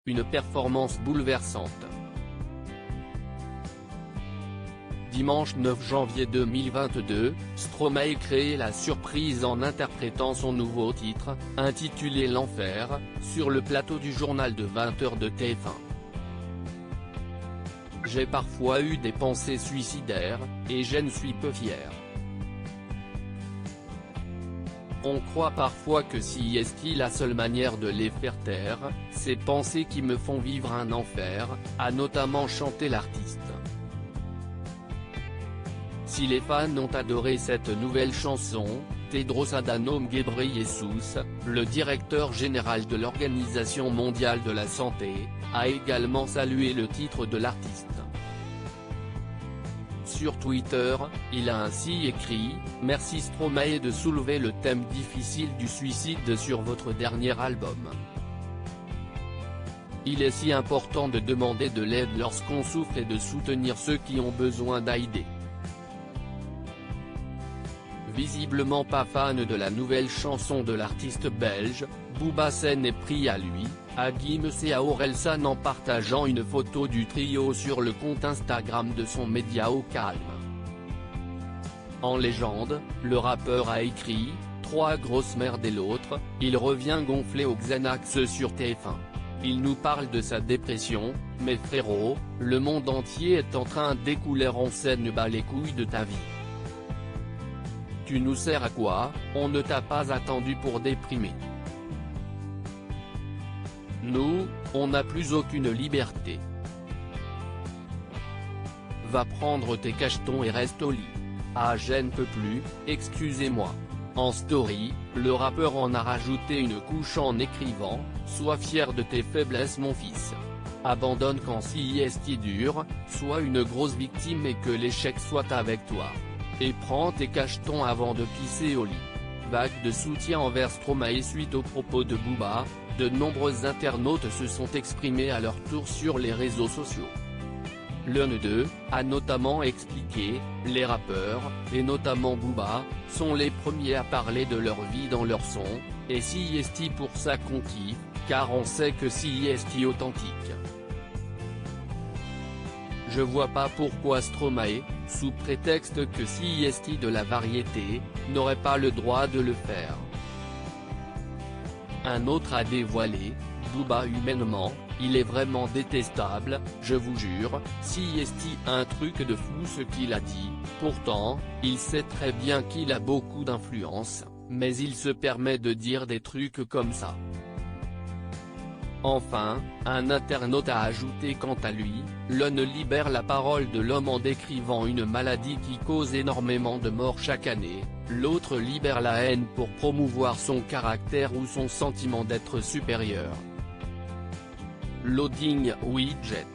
une performance bouleversante. Dimanche 9 janvier 2022, Stromae crée la surprise en interprétant son nouveau titre, intitulé L'Enfer, sur le plateau du journal de 20h de TF1. J'ai parfois eu des pensées suicidaires, et je ne suis peu fier. On croit parfois que si est la seule manière de les faire taire, ces pensées qui me font vivre un enfer, a notamment chanté l'artiste. Si les fans ont adoré cette nouvelle chanson, Tedros Adhanom Ghebreyesus, le directeur général de l'Organisation mondiale de la santé, a également salué le titre de l'artiste. Sur Twitter, il a ainsi écrit « Merci Stromae de soulever le thème difficile du suicide sur votre dernier album. Il est si important de demander de l'aide lorsqu'on souffre et de soutenir ceux qui ont besoin d'aide. » Visiblement pas fan de la nouvelle chanson de l'artiste belge, Booba s'en est pris à lui, à Gims et à Orelsan en partageant une photo du trio sur le compte Instagram de son média Au Calme. En légende, le rappeur a écrit « Trois grosses merdes et l'autre, il revient gonflé au Xanax sur TF1. Il nous parle de sa dépression, mais frérot, le monde entier est en train d'écouler en scène bas les couilles de ta vie. Tu nous sers à quoi, on ne t'a pas attendu pour déprimer. Nous, on n'a plus aucune liberté. Va prendre tes cachetons et reste au lit. Ah je ne peux plus, excusez-moi. » En story, le rappeur en a rajouté une couche en écrivant « Sois fier de tes faiblesses mon fils. Abandonne quand si est dur, sois une grosse victime et que l'échec soit avec toi. Et prends tes cachetons avant de pisser au lit. » Vague de soutien envers Stromae suite aux propos de Booba, de nombreux internautes se sont exprimés à leur tour sur les réseaux sociaux. L'un d'eux a notamment expliqué « Les rappeurs, et notamment Booba, sont les premiers à parler de leur vie dans leur son, et si est pour ça qu'on kiffe, car on sait que si est authentique. Je vois pas pourquoi Stromae, sous prétexte que si est de la variété, n'aurait pas le droit de le faire. » Un autre a dévoilé « Booba humainement, il est vraiment détestable, je vous jure, si est un truc de fou ce qu'il a dit, pourtant, il sait très bien qu'il a beaucoup d'influence, mais il se permet de dire des trucs comme ça. » Enfin, un internaute a ajouté quant à lui, l'un libère la parole de l'homme en décrivant une maladie qui cause énormément de morts chaque année, l'autre libère la haine pour promouvoir son caractère ou son sentiment d'être supérieur. Loading widget.